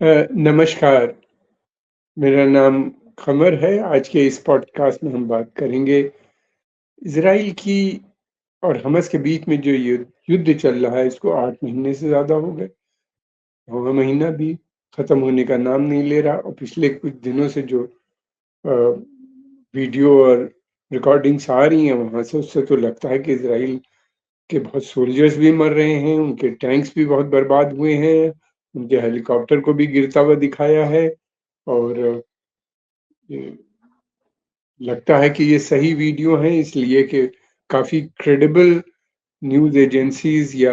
नमस्कार, मेरा नाम कमर है। आज के इस पॉडकास्ट में हम बात करेंगे इज़राइल की और हमास के बीच में जो युद्ध चल रहा है, इसको 8 महीने से ज़्यादा हो गए। 9वाँ महीना भी खत्म होने का नाम नहीं ले रहा और पिछले कुछ दिनों से जो अ, वीडियो और रिकॉर्डिंग्स आ रही हैं वहाँ से, उससे तो लगता है कि इज़राइल के बहुत सोल्जर्स भी मर रहे हैं, उनके टैंक्स भी बहुत बर्बाद हुए हैं, उनके हेलीकॉप्टर को भी गिरता हुआ दिखाया है और ये लगता है कि ये सही वीडियो हैं, इसलिए कि काफ़ी क्रेडिबल न्यूज़ एजेंसीज़ या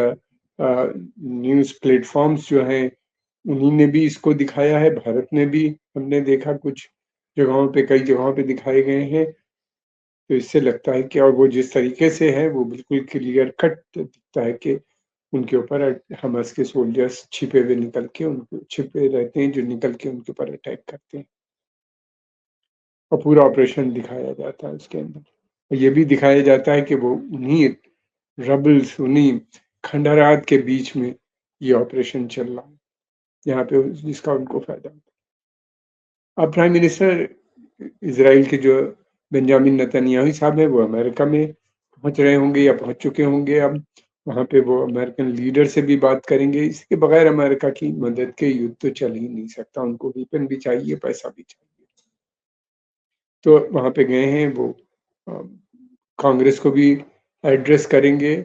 न्यूज़ प्लेटफ़ॉर्म्स जो हैं, उन्हीं ने भी इसको दिखाया है। भारत में भी हमने देखा कुछ जगहों पे, कई जगहों पे दिखाए गए हैं। तो इससे लगता है कि और वो जिस तरीके से है, वो बिल्कुल क्लियर कट दिखता है कि उनके ऊपर हमास के सोल्जर्स छिपे हुए निकल के उनको छिपे रहते हैं, जो निकल के उनके ऊपर अटैक करते हैं और पूरा ऑपरेशन दिखाया जाता है उसके अंदर। ये भी दिखाया जाता है कि वो उन्हीं रबल्स, उन्हीं खंडहरात के बीच में ये ऑपरेशन चल रहा है, जहाँ पे जिसका उनको फ़ायदा होता है। अब प्राइम मिनिस्टर इज़राइल के जो बेंजामिन नेतन्याहू साहब हैं, वो अमेरिका में पहुँच रहे होंगे या पहुँच चुके होंगे अब। वहाँ पे वो अमेरिकन लीडर से भी बात करेंगे। इसके बगैर अमेरिका की मदद के युद्ध तो चल ही नहीं सकता। उनको वेपन भी चाहिए, पैसा भी चाहिए। तो वहाँ पे गए हैं वो अ, कांग्रेस को भी एड्रेस करेंगे,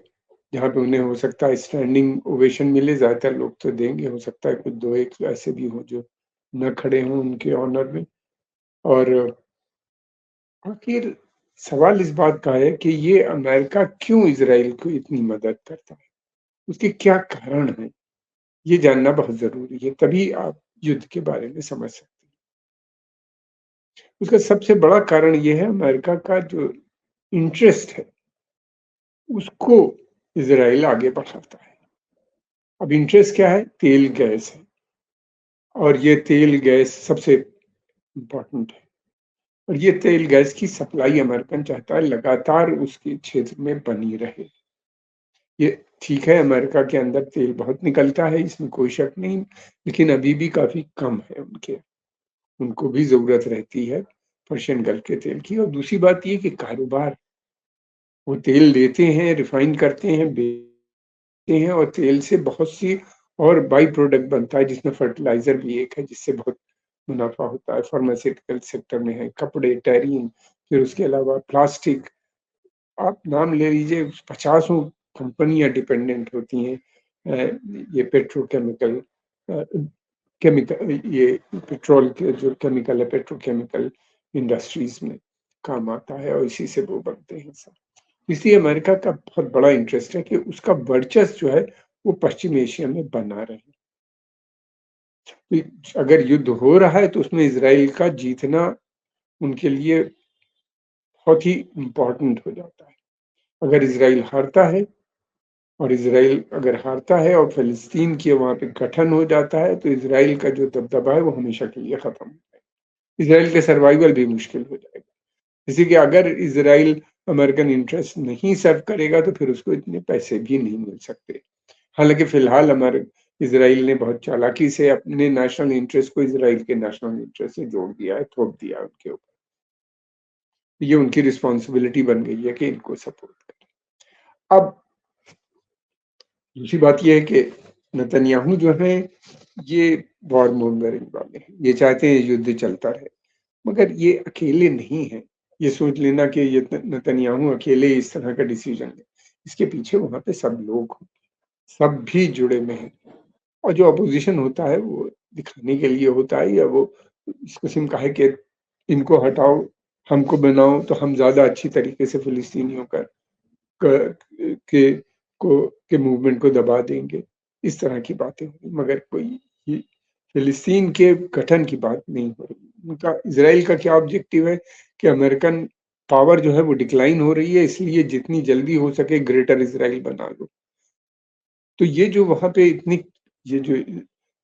जहाँ पे उन्हें हो सकता है स्टैंडिंग ओवेशन मिले, ज़्यादातर लोग तो देंगे, हो सकता है कुछ 2-1 ऐसे भी हों जो न खड़े हों उनके ऑनर में। और आखिर सवाल इस बात का है कि ये अमेरिका क्यों इज़राइल को इतनी मदद करता है? उसके क्या कारण हैं? ये जानना बहुत ज़रूरी है, तभी आप युद्ध के बारे में समझ सकते हैं। उसका सबसे बड़ा कारण ये है अमेरिका का जो इंटरेस्ट है, उसको इज़राइल आगे बढ़ाता है। अब इंटरेस्ट क्या है? तेल, गैस है और ये तेल, गैस सबसे इम्पोर्टेंट है और ये तेल, गैस की सप्लाई अमेरिकन चाहता है लगातार उसके क्षेत्र में बनी रहे। ये ठीक है, अमेरिका के अंदर तेल बहुत निकलता है, इसमें कोई शक नहीं, लेकिन अभी भी काफ़ी कम है उनको भी ज़रूरत रहती है पर्शियन गल्फ के तेल की। और दूसरी बात ये कि कारोबार, वो तेल लेते हैं, रिफाइन करते हैं, हैं और तेल से बहुत सी और बाई प्रोडक्ट बनता है, जिसमें फर्टिलाइज़र भी एक है, जिससे बहुत मुनाफ़ा होता है। फार्मास्यूटिकल सेक्टर में है, कपड़े, टेरीन, फिर उसके अलावा प्लास्टिक, आप नाम ले लीजिए, पचासों कंपनियाँ डिपेंडेंट होती हैं ये पेट्रोकेमिकल अ, ये पेट्रोल के जो केमिकल है, पेट्रोकेमिकल इंडस्ट्रीज़ में काम आता है और इसी से वो बनते हैं सब। इसलिए अमेरिका का बहुत बड़ा इंटरेस्ट है कि उसका वर्चस्व जो है, वो पश्चिम एशिया में बना रहे। तो अगर युद्ध हो रहा है, तो उसमें इज़राइल का जीतना उनके लिए बहुत ही इम्पोर्टेंट हो जाता है। अगर इज़राइल हारता है और इज़राइल अगर हारता है और फ़िलिस्तीन की वहाँ पे गठन हो जाता है, तो इज़राइल का जो दबदबा है, वो हमेशा के लिए खत्म हो जाएगा। इज़राइल का सर्वाइवल भी मुश्किल हो जाएगा। जैसे कि अगर इज़राइल अमेरिकन इंटरेस्ट नहीं सर्व करेगा, तो फिर उसको इतने पैसे भी नहीं मिल सकते। हालाँकि फ़िलहाल हमारे इज़राइल ने बहुत चालाकी से अपने नेशनल इंटरेस्ट को इज़राइल के नेशनल इंटरेस्ट से जोड़ दिया है, थोप दिया है उनके ऊपर। ये उनकी रिस्पॉन्सिबिलिटी बन गई है कि इनको सपोर्ट करें। अब दूसरी बात ये है कि नेतन्याहू जो हैं, ये वॉर मॉन्गरिंग वाले हैं। ये चाहते हैं युद्ध चलता रहे, मगर ये अकेले नहीं हैं। ये सोच लेना कि ये नेतन्याहू अकेले इस तरह का डिसीज़न लें। इसके पीछे वहाँ पे सब लोग, सब भी जुड़े हुए हैं और जो अपोज़िशन होता है, वो दिखाने के लिए होता है या वो इस किस्म का है कि इनको हटाओ, हमको बनाओ, तो हम ज़्यादा अच्छी तरीके से फ़िलिस्तीनियों का क के के मूवमेंट को दबा देंगे। इस तरह की बातें हो रही, मगर कोई ये फ़िलिस्तीन के गठन की बात नहीं हो रही। उनका इज़राइल का क्या ऑब्जेक्टिव है कि अमेरिकन पावर जो है वो डिक्लाइन हो रही है, इसलिए जितनी जल्दी हो सके ग्रेटर इज़राइल बना लो। तो ये जो वहाँ पे इतनी ये जो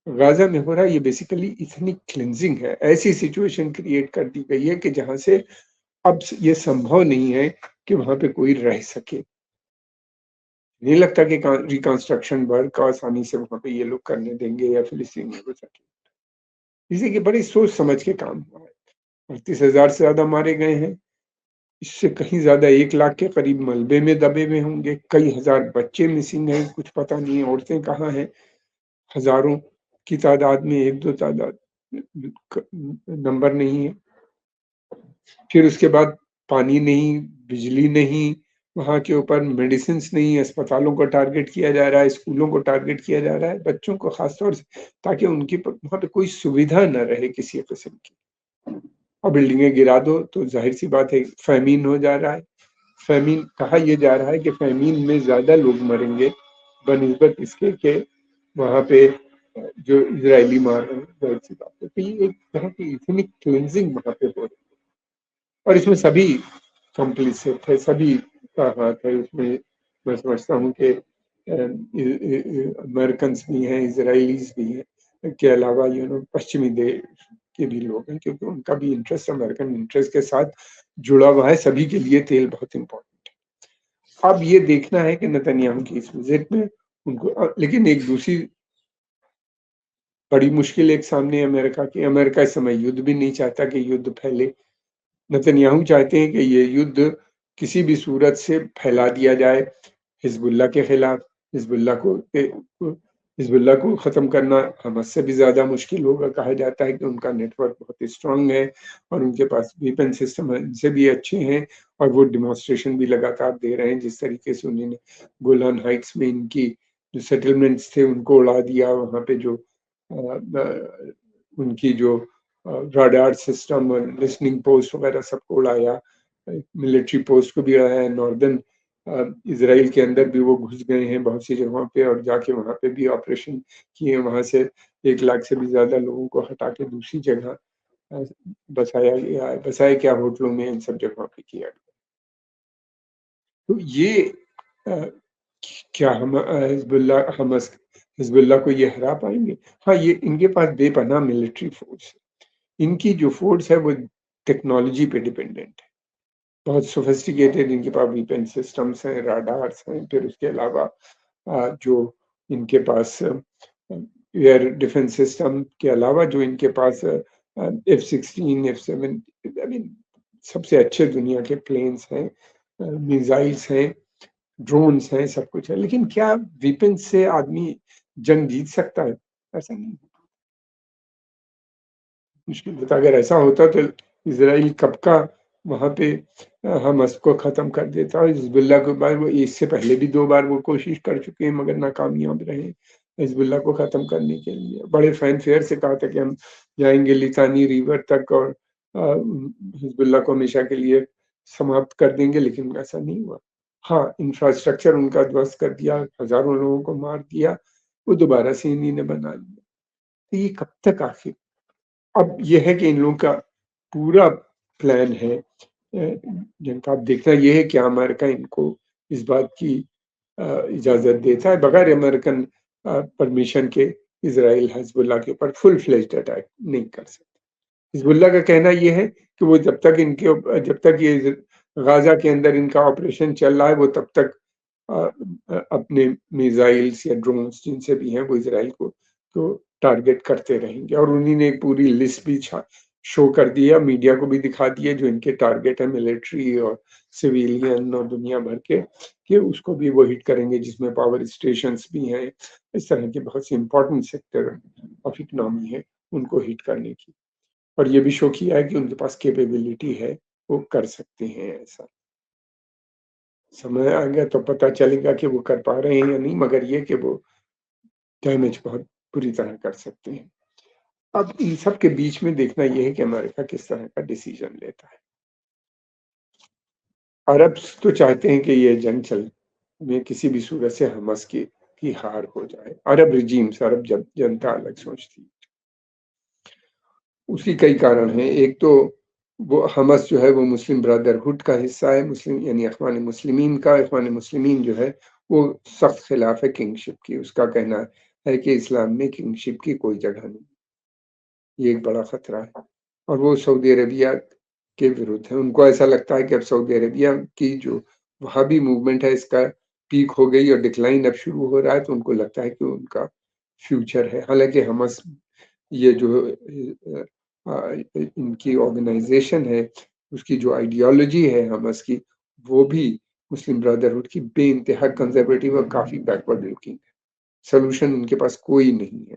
गाज़ा में हो रहा है, ये बेसिकली इथनिक क्लींजिंग है। ऐसी सिचुएशन क्रिएट कर दी गई है कि जहाँ से अब ये संभव नहीं है कि वहाँ पे कोई रह सके। नहीं लगता कि रिकंस्ट्रक्शन वर्क आसानी से वहाँ पे ये लोग करने देंगे या फ़िलिस्तीनियों को सके। जिससे कि बड़ी सोच समझ के काम हुआ है। 38,000 से ज़्यादा मारे गए हैं, इससे कहीं ज़्यादा 1 लाख के करीब मलबे में दबे हुए होंगे, कई हज़ार बच्चे मिसिंग हैं, कुछ पता नहीं है औरतें कहाँ हैं, हज़ारों की तादाद में 1-2 तादाद क नंबर नहीं है। फिर उसके बाद पानी नहीं, बिजली नहीं, वहाँ के ऊपर मेडिसिन्स नहीं, अस्पतालों को टारगेट किया जा रहा है, स्कूलों को टारगेट किया जा रहा है, बच्चों को ख़ास तौर से, ताकि उनकी प वहाँ पे कोई सुविधा ना रहे किसी किस्म की। और बिल्डिंगें गिरा दो तो ज़ाहिर-सी बात है फ़ैमीन हो जा रहा है। फ़ैमीन कहा ये जा रहा है कि फ़ैमीन में ज़्यादा लोग मरेंगे बनिस्बत इसके कि वहाँ पे जो इज़राइली मार रहे हैं, ज़ाहिर-सी बात है। तो ये एक तरह की इथनिक क्लींजिंग वहाँ पे हो रही है और इसमें सभी कॉम्प्लिसिट है, सभी का हाथ है इसमें। मैं समझता हूँ कि अमेरिकन्स भी हैं, इज़राइलीज़ भी हैं, के अलावा पश्चिमी देश के भी लोग हैं क्योंकि उनका भी इंटरेस्ट अमेरिकन इंटरेस्ट के साथ जुड़ा हुआ है, सभी के लिए तेल बहुत इम्पोर्टेंट है। अब ये देखना है कि नेतन्याहू की इस विज़िट में उनको लेकिन एक दूसरी बड़ी मुश्किल एक सामने है अमेरिका की, अमेरिका इस समय युद्ध भी नहीं चाहता कि युद्ध फैले। नेतन्याहू चाहते हैं कि ये युद्ध किसी भी सूरत से फैला दिया जाए हिज़्बुल्लाह के खिलाफ। हिज़्बुल्लाह को ख़त्म करना हमास से भी ज़्यादा मुश्किल होगा। कहा जाता है कि उनका नेटवर्क बहुत स्ट्रॉन्ग है और उनके पास वेपन सिस्टम इनसे भी अच्छे हैं और वो डेमोंस्ट्रेशन भी लगातार दे रहे हैं। जिस तरीके से उन्होंने गोलान हाइट्स में इनकी जो सेटलमेंट्स थे उनको उड़ा दिया, वहाँ पे जो उनकी जो रडार सिस्टम और लिसनिंग पोस्ट वगैरह सबको उड़ाया, मिलिट्री पोस्ट को भी उड़ाया, नॉर्दर्न इज़राइल के अंदर भी वो घुस गए हैं बहुत सी जगहों पे और जाके वहाँ पे भी ऑपरेशन किए, वहाँ से 1 लाख से भी ज़्यादा लोगों को हटा के दूसरी जगह अ, बसाया गया है, बसाया क्या होटलों में, इन सब जगहों पे किया गया। तो ये अ, क्या हिज़्बुल्लाह को ये हरा पाएँगे? हाँ, ये इनके पास बेपनाह मिलिट्री फ़ोर्स है। इनकी जो फ़ोर्स है वो टेक्नोलॉजी पे डिपेंडेंट है। बहुत सोफिस्टिकेटेड इनके पास वेपन सिस्टम्स हैं, राडार्स हैं, फिर उसके अलावा जो इनके पास एयर डिफेंस सिस्टम के अलावा जो इनके पास F-16, F-7 आई मीन सबसे अच्छे दुनिया के प्लेन्स हैं, मिसाइल्स हैं, ड्रोन्स हैं, सब कुछ है। लेकिन क्या वेपन से आदमी जंग जीत सकता है? ऐसा नहीं, मुश्किल होता। अगर ऐसा होता तो इज़राइल कब का वहाँ पे हमास को ख़त्म कर देता और हिज़्बुल्लाह के बाद वो इससे पहले भी 2 बार वो कोशिश कर चुके हैं मगर नाकामयाब रहे हिज़्बुल्लाह को ख़त्म करने के लिए। बड़े फैनफेयर से कहा था कि हम जाएँगे लितानी रिवर तक और हिज़्बुल्लाह को हमेशा के लिए समाप्त कर देंगे, लेकिन ऐसा नहीं हुआ। हाँ, इंफ्रास्ट्रक्चर उनका ध्वस्त कर दिया, हज़ारों लोगों को मार दिया, वो दोबारा से इन्हीं ने बना लिया। तो ये कब तक आखिर? अब ये है कि इन लोगों का पूरा प्लान है, जिनका अब देखना ये है कि अमेरिका इनको इस बात की इजाज़त देता है, बगैर अमेरिकन परमिशन के इज़राइल हिज़्बुल्लाह के ऊपर फुल फ्लेज्ड अटैक नहीं कर सकता। हिज़्बुल्लाह का कहना ये है कि वो जब तक ये गाज़ा के अंदर इनका ऑपरेशन चल रहा है, वो तब तक अ अपने मिसाइल्स या ड्रोन्स जिनसे भी हैं, वो इज़राइल को टारगेट करते रहेंगे और उन्हीं ने एक पूरी लिस्ट भी शो कर दी है, मीडिया को भी दिखा दी है, जो इनके टारगेट है मिलिट्री और सिविलियन और दुनिया भर के, कि उसको भी वो हिट करेंगे, जिसमें पावर स्टेशंस भी हैं। इस तरह के बहुत से इम्पोर्टेंट सेक्टर ऑफ इकोनॉमी है, उनको हिट करने की। और ये भी शो किया है कि उनके पास कैपेबिलिटी है, वो कर सकते हैं ऐसा। समय आएगा तो पता चलेगा कि वो कर पा रहे हैं या नहीं, मगर ये कि वो डैमेज बहुत बुरी तरह कर सकते हैं। अब इन सब के बीच में देखना ये है कि अमेरिका किस तरह का डिसीज़न लेता है। अरब्स तो चाहते हैं कि ये जंग में किसी भी सूरत से हमास की हार हो जाए। अरब रिजीम्स, अरब जनता अलग सोचती है। उसकी कई कारण हैं। एक तो वो हमास जो है वो मुस्लिम ब्रदरहुड का हिस्सा है, मुस्लिम यानी इख्वान मुस्लिमीन का। इख्वान मुस्लिमीन जो है वो सख्त खिलाफ है किंगशिप की। उसका कहना है कि इस्लाम में किंगशिप की कोई जगह नहीं। ये एक बड़ा खतरा है और वो सऊदी अरेबिया के विरुद्ध है। उनको ऐसा लगता है कि अब सऊदी अरेबिया की जो वहाबी मूवमेंट है इसका पीक हो गई और डिक्लाइन अब शुरू हो रहा है, तो उनको लगता है कि उनका फ्यूचर है। हालाँकि हमास ये जो इनकी ऑर्गेनाइज़ेशन है, उसकी जो आइडियोलॉजी है हमास की, वो भी मुस्लिम ब्रदरहुड की बेइंतहा कंज़र्वेटिव और काफ़ी बैकवर्ड लुकिंग है। सॉल्यूशन उनके पास कोई नहीं है।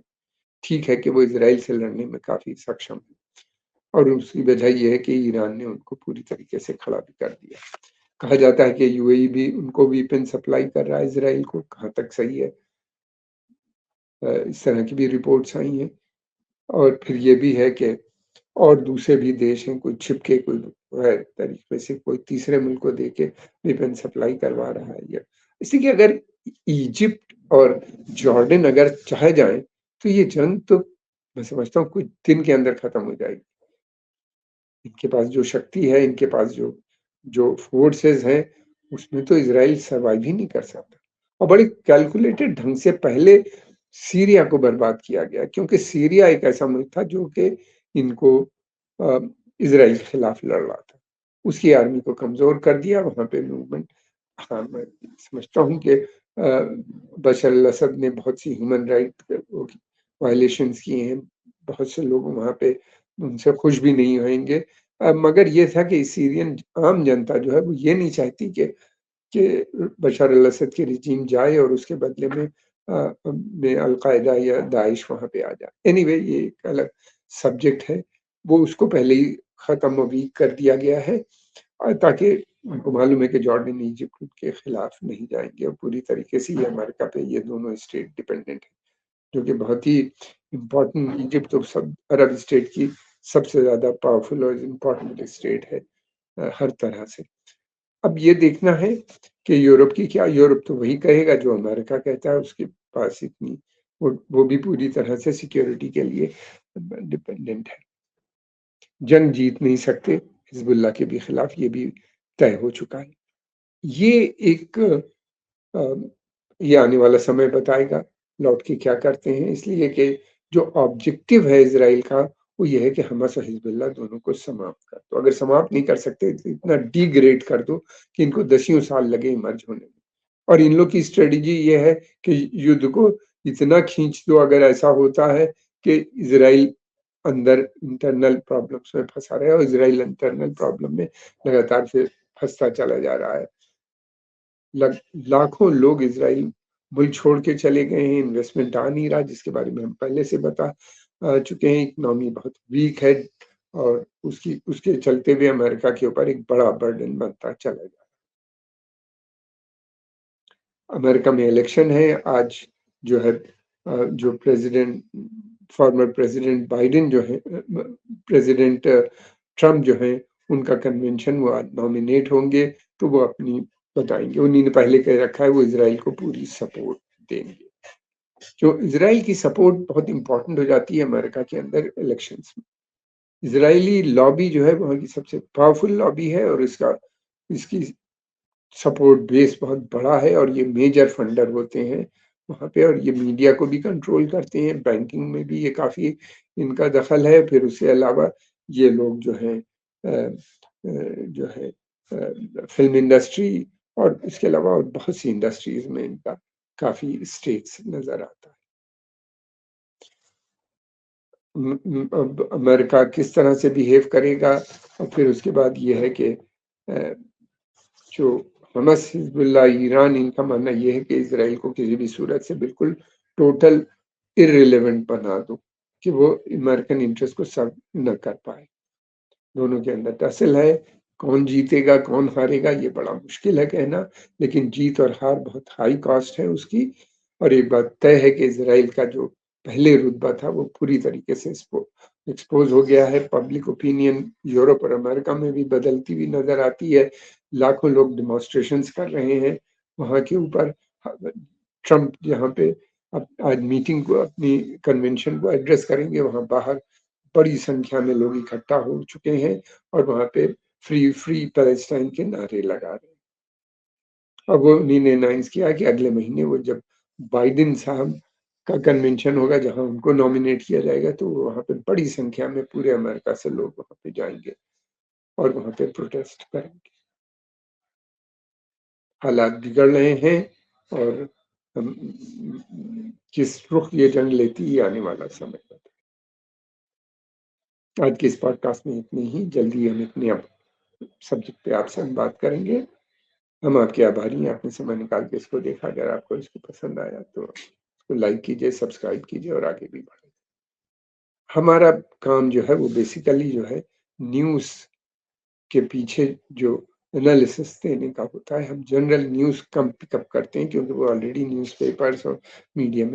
ठीक है कि वो इज़राइल से लड़ने में काफ़ी सक्षम है और उसकी वजह ये है कि ईरान ने उनको पूरी तरीके से खड़ा भी कर दिया। कहा जाता है कि यूएई भी उनको वेपन सप्लाई कर रहा है इज़राइल को, कहाँ तक सही है? इस तरह की भी रिपोर्ट्स आई हैं और फिर ये भी है कि और दूसरे भी देश हैं, कोई छिप के कोई तरीके से कोई तीसरे मुल्क को देके वेपन सप्लाई करवा रहा है या इसलिए कि अगर इजिप्ट और जॉर्डन अगर चाह जाएँ, तो ये जंग तो मैं समझता हूँ कुछ दिन के अंदर खत्म हो जाएगी। इनके पास जो शक्ति है, इनके पास जो जो फ़ोर्सेस हैं, उसमें तो इज़राइल सर्वाइव ही नहीं कर सकता और बड़े कैलकुलेटेड ढंग से पहले सीरिया को बर्बाद किया गया क्योंकि सीरिया एक ऐसा मुल्क था जो कि इनको अ, इज़राइल के खिलाफ लड़ रहा था। उसकी आर्मी को कमज़ोर कर दिया, वहाँ पे मूवमेंट हाँ, मैं समझता हूँ कि बशर अल-असद ने बहुत सी ह्यूमन राइट वो वायलेशंस किए हैं। बहुत से लोग वहाँ पे उनसे खुश भी नहीं होंगे। मगर ये था कि सीरियन आम जनता जो है वो ये नहीं चाहती कि बशर अल-असद की रिजीम जाए और उसके बदले में अल-कायदा या दाइश वहाँ पे आ जाए। एनीवे ये एक अलग सब्जेक्ट है। वो उसको पहले ही ख़त्म अभी कर दिया गया है ताकि उनको मालूम है कि जॉर्डन, इजिप्ट के खिलाफ नहीं जाएँगे और पूरी तरीके से ये अमेरिका पे ये दोनों स्टेट डिपेंडेंट है, जो कि बहुत ही इम्पोर्टेंट इजिप्ट तो सब अरब स्टेट की सबसे ज़्यादा पावरफुल और इम्पोर्टेंट स्टेट है हर तरह से। अब ये देखना है कि यूरोप की क्या यूरोप तो वही कहेगा जो अमेरिका कहता है उसके पास इतनी वो भी पूरी तरह से सिक्योरिटी के लिए डिपेंडेंट है। जंग जीत नहीं सकते हिज़्बुल्लाह के भी खिलाफ ये भी तय हो चुका है। ये एक अ, ये आने वाला समय बताएगा लौट के क्या करते हैं इसलिए कि जो ऑब्जेक्टिव है इज़राइल का वो ये है कि हमास और हिज़्बुल्लाह दोनों को समाप्त कर दो। अगर समाप्त नहीं कर सकते तो इतना डिग्रेड कर दो कि इनको दसियों साल लगे मर्ज होने में। और इन लोग की स्ट्रेटजी ये है कि युद्ध को इतना खींच दो अगर ऐसा होता है कि इज़राइल अंदर इंटरनल प्रॉब्लम्स में फँसा रहे और इज़राइल इंटरनल प्रॉब्लम में लगातार से फँसता चला जा रहा है। लग लाखों लोग इज़राइल मुल्क छोड़ के चले गए हैं, इन्वेस्टमेंट आ नहीं रहा जिसके बारे में हम पहले से बता चुके हैं, इकोनॉमी बहुत वीक है और उसकी उसके चलते हुए अमेरिका के ऊपर एक बड़ा बर्डन बनता चला जा रहा है। अमेरिका में इलेक्शन है, आज जो है जो फॉर्मर प्रेज़िडेंट बाइडेन जो है प्रेज़िडेंट ट्रम्प जो हैं, उनका कन्वेंशन वो आज नॉमिनेट होंगे, तो वो अपनी बताएँगे। उन्हीं ने पहले कह रखा है वो इज़राइल को पूरी सपोर्ट देंगे। जो इज़राइल की सपोर्ट बहुत इम्पोर्टेंट हो जाती है अमेरिका के अंदर इलेक्शंस में। इज़राइली लॉबी जो है वहाँ की सबसे पावरफुल लॉबी है और इसकी सपोर्ट बेस बहुत बड़ा है और ये मेजर फंडर होते हैं वहाँ पे और ये मीडिया को भी कंट्रोल करते हैं, बैंकिंग में भी ये काफ़ी इनका दखल है। फिर उसके अलावा ये लोग जो हैं जो है फ़िल्म इंडस्ट्री और इसके अलावा और बहुत सी इंडस्ट्रीज़ में इनका काफ़ी स्टेक्स नज़र आता है। अब अमेरिका किस तरह से बिहेव करेगा और फिर उसके बाद ये है कि जो हमास, हिज़्बुल्लाह, ईरान इनका मानना ये है कि इज़राइल को किसी भी सूरत से बिल्कुल टोटल इर्रेलेवेंट बना दो, कि वो अमेरिकन इंटरेस्ट को सर्व न कर पाए। दोनों के अंदर टसल है, कौन जीतेगा, कौन हारेगा ये बड़ा मुश्किल है कहना, लेकिन जीत और हार बहुत हाई कॉस्ट है उसकी और एक बात तय है कि इज़राइल का जो पहले रुतबा था वो पूरी तरीके से एक्सपोज़ हो गया है। पब्लिक ओपिनियन यूरोप और अमेरिका में भी बदलती हुई नज़र आती है। लाखों लोग डेमोंस्ट्रेशंस कर रहे हैं वहाँ के ऊपर। ट्रम्प जहाँ पे आज मीटिंग को अपनी कन्वेंशन को एड्रेस करेंगे, वहाँ बाहर बड़ी संख्या में लोग इकट्ठा हो चुके हैं और वहाँ पे फ्री फ्री पैलेस्टाइन के नारे लगा रहे हैं। अब वो उन्हीं ने अनाउंस किया कि अगले महीने वो जब बाइडेन साहब का कन्वेंशन होगा जहाँ उनको नॉमिनेट किया जाएगा तो वहाँ पे बड़ी संख्या में पूरे अमेरिका से लोग वहाँ पे जाएँगे और वहाँ पे प्रोटेस्ट करेंगे। हालात बिगड़ रहे हैं और किस रुख ये जंग लेती है आने वाला समय है। आज के इस पॉडकास्ट में इतनी ही, जल्दी हम एक नया सब्जेक्ट पे आपसे हम बात करेंगे। हम आपके आभारी हैं, आपने समय निकाल के इसको देखा। अगर आपको इसको पसंद आया तो इसको लाइक कीजिए, सब्सक्राइब कीजिए और आगे भी बढ़ें। हमारा काम जो है वो बेसिकली जो है न्यूज़ के पीछे जो एनालिसिस देने का होता है। हम जनरल न्यूज़ कम पिकअप करते हैं क्योंकि वो ऑलरेडी न्यूज़पेपर्स और मीडिया में